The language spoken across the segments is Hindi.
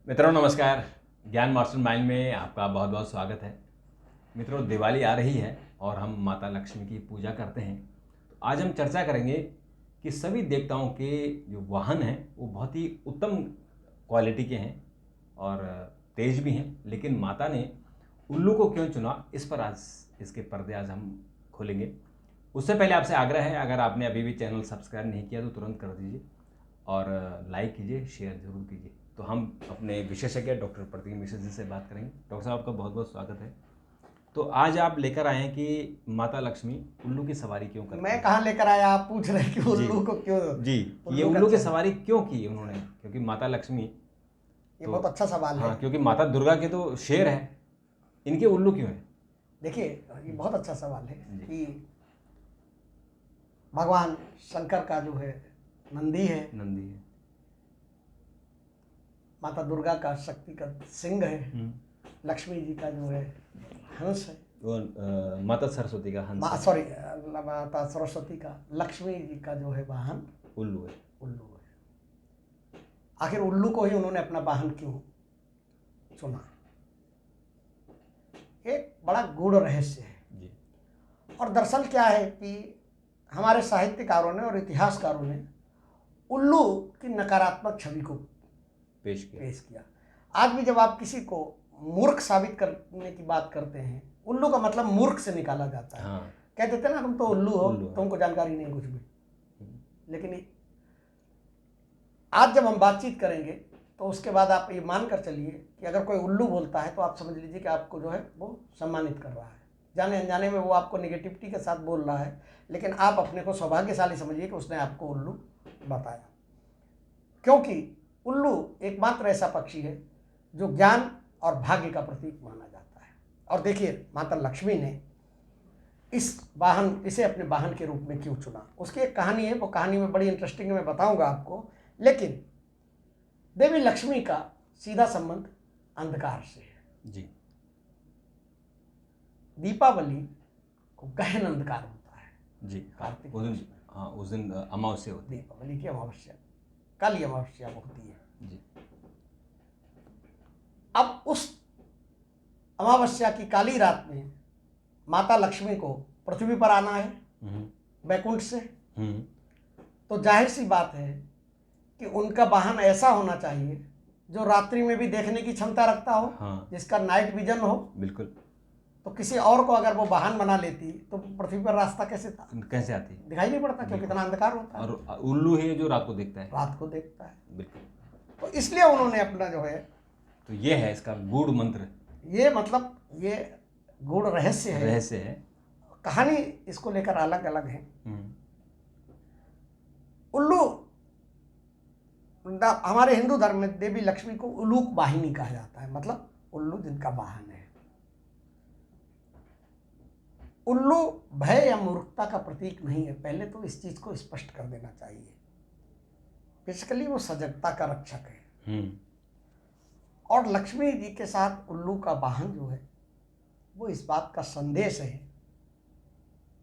मित्रों नमस्कार। ज्ञान मास्टरमाइंड में आपका बहुत बहुत स्वागत है। मित्रों, दिवाली आ रही है और हम माता लक्ष्मी की पूजा करते हैं। तो आज हम चर्चा करेंगे कि सभी देवताओं के जो वाहन हैं वो बहुत ही उत्तम क्वालिटी के हैं और तेज भी हैं, लेकिन माता ने उल्लू को क्यों चुना, इस पर आज इसके पर्दे आज हम खोलेंगे। उससे पहले आपसे आग्रह है, अगर आपने अभी भी चैनल सब्सक्राइब नहीं किया तो तुरंत कर दीजिए और लाइक कीजिए, शेयर जरूर कीजिए। तो हम अपने विशेषज्ञ डॉक्टर प्रतीक मिश्र जी से बात करेंगे। डॉक्टर साहब, आपका बहुत बहुत स्वागत है। तो आज आप लेकर आए हैं कि माता लक्ष्मी उल्लू की सवारी क्यों करती मैं है? कहाँ लेकर आया, आप पूछ रहे हैं कि जी उल्लू को क्यों। जी, ये का उल्लू की अच्छा- सवारी क्यों की उन्होंने? क्योंकि माता लक्ष्मी ये तो बहुत अच्छा सवाल है। हाँ, क्योंकि माता दुर्गा के तो शेर है, इनके उल्लू क्यों है? देखिए, ये बहुत अच्छा सवाल है जी। कि भगवान शंकर का जो है नंदी है, नंदी है। माता दुर्गा का शक्ति का सिंह है, लक्ष्मी जी का जो है हंस है, वो माता सरस्वती का हंस है। सॉरी माता सरस्वती का, लक्ष्मी जी का जो है वाहन उल्लू है। उल्लू है। आखिर उल्लू को ही उन्होंने अपना वाहन क्यों चुना? एक बड़ा गूढ़ रहस्य है जी। और दरअसल क्या है कि हमारे साहित्यकारों ने और इतिहासकारों ने उल्लू की नकारात्मक छवि को पेश किया। आज भी जब आप किसी को मूर्ख साबित करने की बात करते हैं, उल्लू का मतलब मूर्ख से निकाला जाता है। हाँ। कह देते हैं ना, तुम तो उल्लू हो, उल्लू है। तुमको जानकारी नहीं कुछ भी। लेकिन आज जब हम बातचीत करेंगे तो उसके बाद आप ये मान कर चलिए कि अगर कोई उल्लू बोलता है तो आप समझ लीजिए कि आपको जो है वो सम्मानित कर रहा है। जाने अनजाने में वो आपको नेगेटिविटी के साथ बोल रहा है, लेकिन आप अपने को सौभाग्यशाली समझिए कि उसने आपको उल्लू बताया। क्योंकि उल्लू एकमात्र ऐसा पक्षी है जो ज्ञान और भाग्य का प्रतीक माना जाता है। और देखिए, माता लक्ष्मी ने इसे अपने वाहन के रूप में क्यों चुना, उसकी एक कहानी है। वो कहानी में बड़ी इंटरेस्टिंग है, मैं बताऊंगा आपको। लेकिन देवी लक्ष्मी का सीधा संबंध अंधकार से है। जी। दीपावली को गहन अंधकार होता है जी। कार्तिक उस दिन, हाँ, उस दिन अमावस्या होती है। दीपावली की अमावस्या, काली अमावस्या होती है। जी। अब उस अमावस्या की काली रात में माता लक्ष्मी को पृथ्वी पर आना है वैकुंठ से। तो जाहिर सी बात है कि उनका वाहन ऐसा होना चाहिए जो रात्रि में भी देखने की क्षमता रखता हो। हाँ। जिसका नाइट विजन हो। बिल्कुल। तो किसी और को अगर वो वाहन बना लेती तो पृथ्वी पर रास्ता कैसे आती? दिखाई नहीं पड़ता, क्योंकि इतना अंधकार होता है। और उल्लू है जो रात को देखता है। रात को देखता है। बिल्कुल। तो इसलिए उन्होंने अपना जो है, तो ये है इसका गूढ़ मंत्र, ये मतलब ये गूढ़ रहस्य है। कहानी इसको लेकर अलग अलग है। उल्लू, हमारे हिंदू धर्म में देवी लक्ष्मी को उलूक वाहिनी कहा जाता है, मतलब उल्लू जिनका वाहन है। उल्लू भय या मूर्खता का प्रतीक नहीं है, पहले तो इस चीज को स्पष्ट कर देना चाहिए। बेसिकली वो सजगता का रक्षक है। और लक्ष्मी जी के साथ उल्लू का वाहन जो है वो इस बात का संदेश है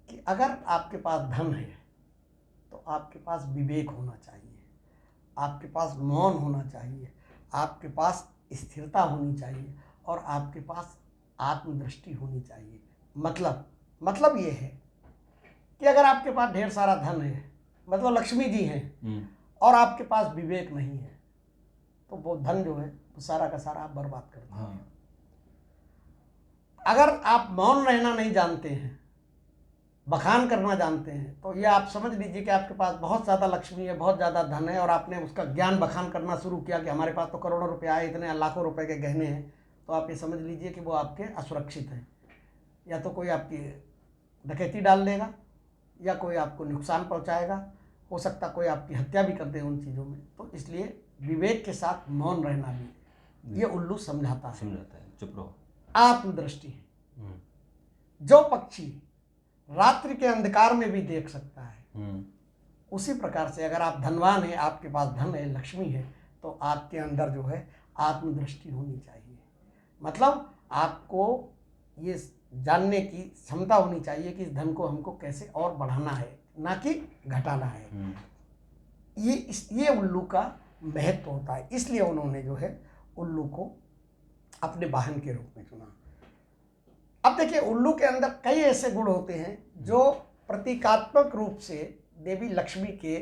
कि अगर आपके पास धन है तो आपके पास विवेक होना चाहिए, आपके पास मौन होना चाहिए, आपके पास स्थिरता होनी चाहिए और आपके पास आत्मदृष्टि होनी चाहिए। मतलब ये है कि अगर आपके पास ढेर सारा धन है, मतलब लक्ष्मी जी हैं, और आपके पास विवेक नहीं है, तो वो धन जो है वो सारा का सारा आप बर्बाद कर देंगे। हाँ। अगर आप मौन रहना नहीं जानते हैं, बखान करना जानते हैं, तो ये आप समझ लीजिए कि आपके पास बहुत ज़्यादा लक्ष्मी है, बहुत ज़्यादा धन है, और आपने उसका ज्ञान बखान करना शुरू किया कि हमारे पास तो करोड़ों रुपया है, इतने लाखों रुपए के गहने हैं, तो आप ये समझ लीजिए कि वो आपके असुरक्षित हैं। या तो कोई आपकी डकैती डाल देगा या कोई आपको नुकसान पहुंचाएगा, हो सकता कोई आपकी हत्या भी कर दे उन चीज़ों में। तो इसलिए विवेक के साथ मौन रहना भी ये उल्लू समझाता है। चुप रहो। आत्मदृष्टि है। जो पक्षी रात्रि के अंधकार में भी देख सकता है, उसी प्रकार से अगर आप धनवान हैं, आपके पास धन है, लक्ष्मी है, तो आपके अंदर जो है आत्मदृष्टि होनी चाहिए। मतलब आपको ये जानने की क्षमता होनी चाहिए कि इस धन को हमको कैसे और बढ़ाना है, ना कि घटाना है। ये उल्लू का महत्व होता है। इसलिए उन्होंने जो है उल्लू को अपने वाहन के रूप में चुना। अब देखिए, उल्लू के अंदर कई ऐसे गुण होते हैं जो प्रतीकात्मक रूप से देवी लक्ष्मी के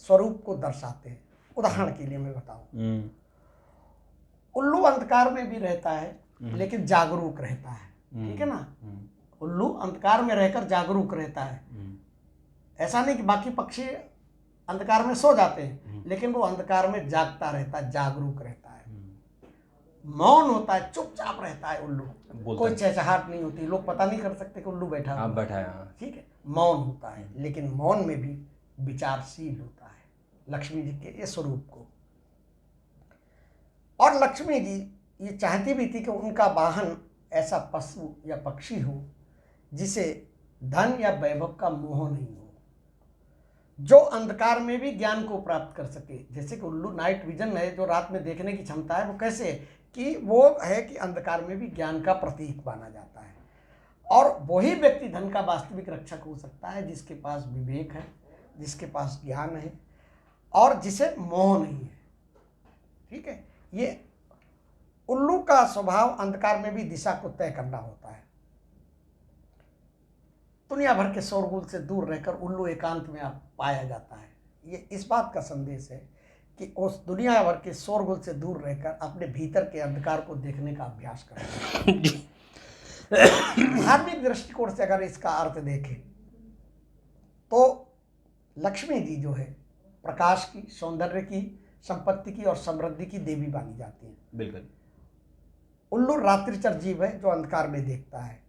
स्वरूप को दर्शाते हैं। उदाहरण के लिए मैं बताऊं, उल्लू अंधकार में भी रहता है लेकिन जागरूक रहता है, ठीक है ना। उल्लू अंधकार में रहकर जागरूक रहता है। ऐसा नहीं कि बाकी पक्षी अंधकार में सो जाते हैं, लेकिन वो अंधकार में जागता रहता है, जागरूक रहता है। मौन होता है, चुपचाप रहता है उल्लू, कोई चहचहाट नहीं होती, लोग पता नहीं कर सकते कि उल्लू बैठा है, ठीक है। मौन होता है, लेकिन मौन में भी विचारशील होता है लक्ष्मी जी के ये स्वरूप को। और लक्ष्मी जी ये चाहती भी थी कि उनका वाहन ऐसा पशु या पक्षी हो जिसे धन या वैभव का मोह नहीं हो, जो अंधकार में भी ज्ञान को प्राप्त कर सके। जैसे कि उल्लू नाइट विजन है, जो रात में देखने की क्षमता है, वो कैसे है कि वो है कि अंधकार में भी ज्ञान का प्रतीक माना जाता है। और वही व्यक्ति धन का वास्तविक रक्षक हो सकता है जिसके पास विवेक है, जिसके पास ज्ञान है और जिसे मोह नहीं है, ठीक है। ये उल्लू का स्वभाव अंधकार में भी दिशा को तय करना होता है। दुनिया भर के शोरगुल से दूर रहकर उल्लू एकांत में पाया जाता है। ये इस बात का संदेश है कि उस दुनिया भर के शोरगुल से दूर रहकर अपने भीतर के अंधकार को देखने का अभ्यास करें। धार्मिक दृष्टिकोण से अगर इसका अर्थ देखें तो लक्ष्मी जी जो है प्रकाश की, सौंदर्य की, संपत्ति की और समृद्धि की देवी मानी जाती है। बिल्कुल। उल्लू रात्रिचर जीव है जो अंधकार में देखता है।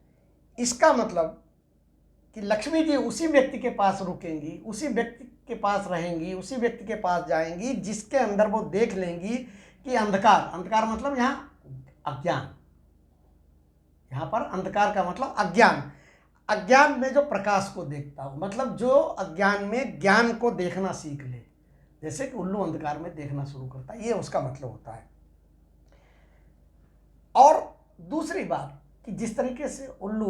इसका मतलब कि लक्ष्मी जी उसी व्यक्ति के पास रुकेंगी, उसी व्यक्ति के पास रहेंगी, उसी व्यक्ति के पास जाएंगी जिसके अंदर वो देख लेंगी कि अंधकार मतलब यहाँ अज्ञान, यहाँ पर अंधकार का मतलब अज्ञान में जो प्रकाश को देखता हो, मतलब जो अज्ञान में ज्ञान को देखना सीख ले। जैसे कि उल्लू अंधकार में देखना शुरू करता है, ये उसका मतलब होता है। और दूसरी बात कि जिस तरीके से उल्लू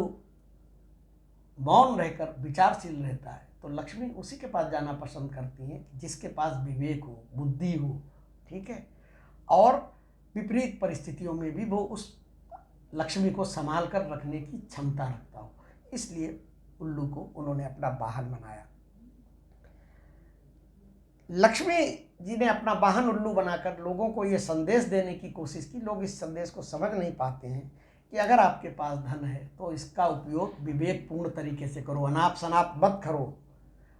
मौन रहकर विचारशील रहता है, तो लक्ष्मी उसी के पास जाना पसंद करती हैं जिसके पास विवेक हो, बुद्धि हो, ठीक है। और विपरीत परिस्थितियों में भी वो उस लक्ष्मी को संभाल कर रखने की क्षमता रखता हो। इसलिए उल्लू को उन्होंने अपना वाहन बनाया। लक्ष्मी जी ने अपना वाहन उल्लू बनाकर लोगों को ये संदेश देने की कोशिश की। लोग इस संदेश को समझ नहीं पाते हैं कि अगर आपके पास धन है तो इसका उपयोग विवेकपूर्ण तरीके से करो, अनाप शनाप मत करो।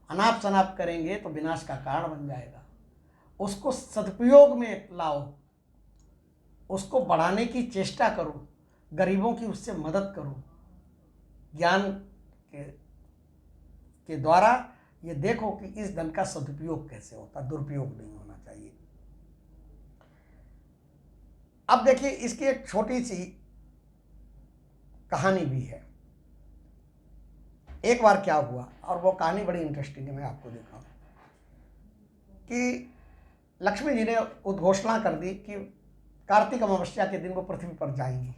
अनाप शनाप करेंगे तो विनाश का कारण बन जाएगा। उसको सदुपयोग में लाओ, उसको बढ़ाने की चेष्टा करो, गरीबों की उससे मदद करो। ज्ञान के द्वारा ये देखो कि इस धन का सदुपयोग कैसे होता, दुरुपयोग नहीं होना चाहिए। अब देखिए, इसकी एक छोटी सी कहानी भी है। एक बार क्या हुआ, और वो कहानी बड़ी इंटरेस्टिंग है, मैं आपको दिखाऊं कि लक्ष्मी जी ने उद्घोषणा कर दी कि कार्तिक अमावस्या के दिन वो पृथ्वी पर जाएंगी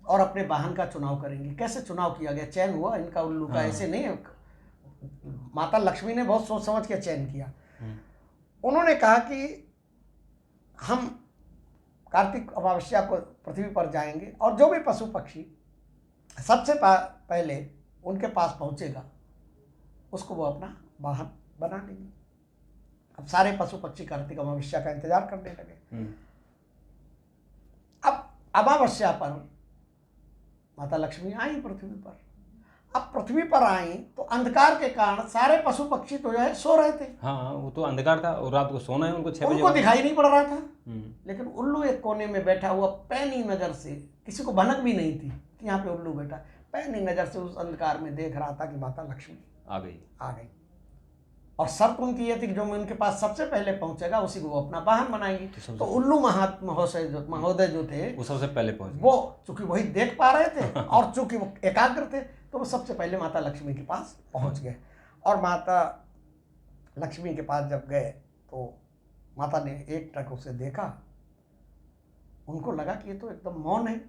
और अपने वाहन का चुनाव करेंगी। कैसे चुनाव किया गया, चयन हुआ इनका उल्लू का, ऐसे नहीं है। माता लक्ष्मी ने बहुत सोच समझ के चयन किया। उन्होंने कहा कि हम कार्तिक अमावस्या को पृथ्वी पर जाएंगे और जो भी पशु पक्षी सबसे पहले उनके पास पहुंचेगा उसको वो अपना वाहन बना लेंगे। अब सारे पशु पक्षी कार्तिक अमावस्या का इंतजार करने लगे। अब अमावस्या पर माता लक्ष्मी आई पृथ्वी पर। अब पृथ्वी पर आई तो अंधकार के कारण सारे पशु पक्षी तो जो है सो रहे थे। हाँ, वो तो अंधकार था और रात को सोना है उनको 6 बजे, उनको दिखाई नहीं पड़ रहा था। लेकिन उल्लू एक कोने में बैठा हुआ पैनी नजर से, किसी को भनक भी नहीं थी कि यहाँ पे उल्लू बैठा, पैनी नजर से उस अंधकार में देख रहा था कि माता लक्ष्मी आ गई। और शर्त उनकी ये थी कि जो उनके पास सबसे पहले पहुंचेगा उसी को वो अपना वाहन बनाएंगी। तो उल्लू महोदय जो थे वो सबसे पहले पहुंचे। वो चूंकि वही देख पा रहे थे और चूंकि वो एकाग्र थे तो वो सबसे पहले माता लक्ष्मी के पास पहुंच गए। और माता लक्ष्मी के पास जब गए तो माता ने एक टक उसे देखा। उनको लगा कि ये तो एकदम मौन है,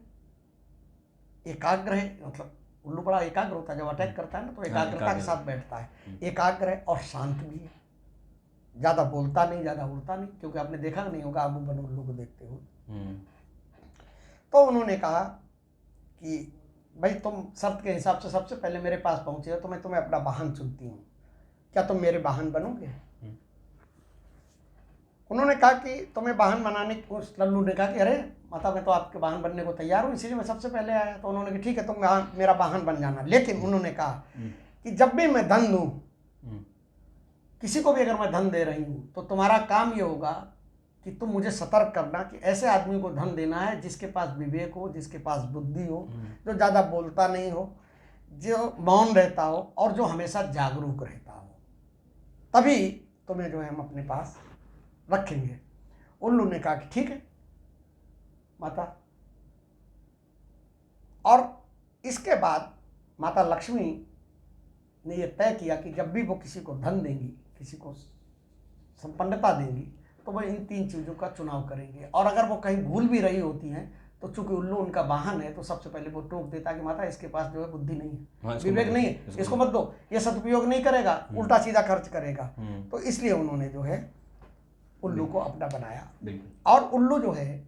एकाग्र है। मतलब उल्लू बड़ा एकाग्र होता है, जब अटैक करता है ना तो एकाग्रता के साथ बैठता है। एकाग्र है और शांत भी है, ज़्यादा बोलता नहीं, ज़्यादा उड़ता नहीं, क्योंकि आपने देखा नहीं होगा आबू बन उल्लू को देखते हुए। तो उन्होंने कहा कि भाई तुम शर्त के हिसाब से सबसे पहले मेरे पास पहुंचे हो तो मैं तुम्हें अपना वाहन चुनती हूँ, क्या तुम मेरे वाहन बनोगे? उन्होंने कहा कि तुम्हें वाहन बनाने, उस लल्लू ने कहा कि अरे माता मैं तो आपके वाहन बनने को तैयार हूँ, इसीलिए मैं सबसे पहले आया। तो उन्होंने कहा ठीक है तुम मेरा वाहन बन जाना, लेकिन उन्होंने कहा कि जब भी मैं धन दूँ, किसी को भी अगर मैं धन दे रही हूँ तो तुम्हारा काम ये होगा कि तुम मुझे सतर्क करना कि ऐसे आदमी को धन देना है जिसके पास विवेक हो, जिसके पास बुद्धि हो, जो ज़्यादा बोलता नहीं हो, जो मौन रहता हो और जो हमेशा जागरूक रहता हो, तभी तुम्हें जो है हम अपने पास रखेंगे। उल्लू ने कहा कि ठीक है माता। और इसके बाद माता लक्ष्मी ने यह तय किया कि जब भी वो किसी को धन देंगी, किसी को संपन्नता देंगी, तो वह इन 3 चीज़ों का चुनाव करेंगे। और अगर वो कहीं भूल भी रही होती हैं तो चूंकि उल्लू उनका वाहन है तो सबसे पहले वो टोक देता कि माता इसके पास जो है बुद्धि नहीं है, विवेक नहीं है, इसको मत दो, ये सदुपयोग नहीं करेगा, उल्टा सीधा खर्च करेगा। तो इसलिए उन्होंने जो है उल्लू को अपना बनाया। और उल्लू जो है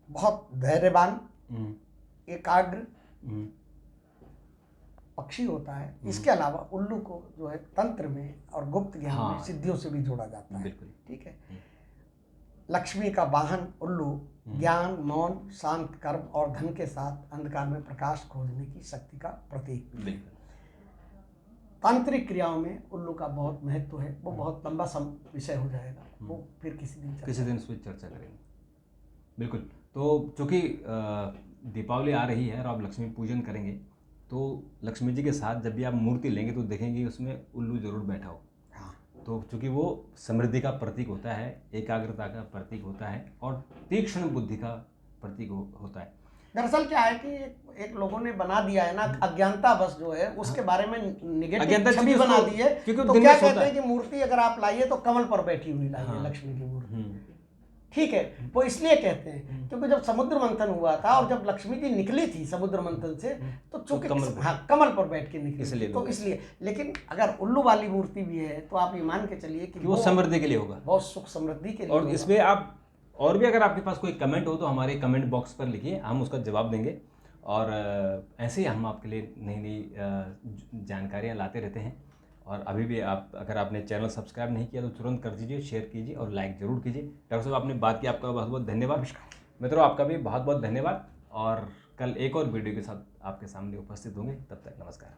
बहुत धैर्यवान, एकाग्र पक्षी होता है। इसके अलावा उल्लू को जो है तंत्र में और गुप्त ज्ञान में सिद्धियों से भी जोड़ा जाता है। ठीक है। लक्ष्मी का वाहन उल्लू ज्ञान, मौन, शांत कर्म और धन के साथ अंधकार में प्रकाश खोजने की शक्ति का प्रतीक भी है। तांत्रिक क्रियाओं में उल्लू का बहुत महत्व है। वो बहुत लंबा विषय हो जाएगा, वो फिर किसी दिन उस पर चर्चा करेंगे। बिल्कुल। तो चूँकि दीपावली आ रही है और आप लक्ष्मी पूजन करेंगे, तो लक्ष्मी जी के साथ जब भी आप मूर्ति लेंगे तो देखेंगे उसमें उल्लू जरूर बैठा हो। हाँ। तो चूँकि वो समृद्धि का प्रतीक होता है, एकाग्रता का प्रतीक होता है और तीक्ष्ण बुद्धि का प्रतीक होता है। दरअसल क्या है कि एक लोगों ने बना दिया है ना, अज्ञानता बस जो है उसके बारे में निगेटिव छवि बना दी है। तो क्या कहते हैं कि मूर्ति अगर आप लाइए तो कमल पर बैठी हुई लाइए, लक्ष्मी की मूर्ति। ठीक है, वो इसलिए कहते हैं क्योंकि जब समुद्र मंथन हुआ था और जब लक्ष्मी जी निकली थी समुद्र मंथन से, तो चूंकि कमल पर बैठ के निकली, तो इसलिए। लेकिन अगर उल्लू वाली मूर्ति भी है तो आप ये मान के चलिए कि वो समृद्धि के लिए होगा, बहुत सुख समृद्धि के लिए। और इसमें आप और भी अगर आपके पास कोई कमेंट हो तो हमारे कमेंट बॉक्स पर लिखिए, हम उसका जवाब देंगे। और ऐसे ही हम आपके लिए नई नई जानकारियाँ लाते रहते हैं। और अभी भी आप अगर आपने चैनल सब्सक्राइब नहीं किया तो तुरंत कर दीजिए, शेयर कीजिए और लाइक ज़रूर कीजिए। डॉक्टर साहब आपने बात की, आपका बहुत बहुत धन्यवाद। मित्रों आपका भी बहुत बहुत धन्यवाद। और कल एक और वीडियो के साथ आपके सामने उपस्थित होंगे, तब तक नमस्कार।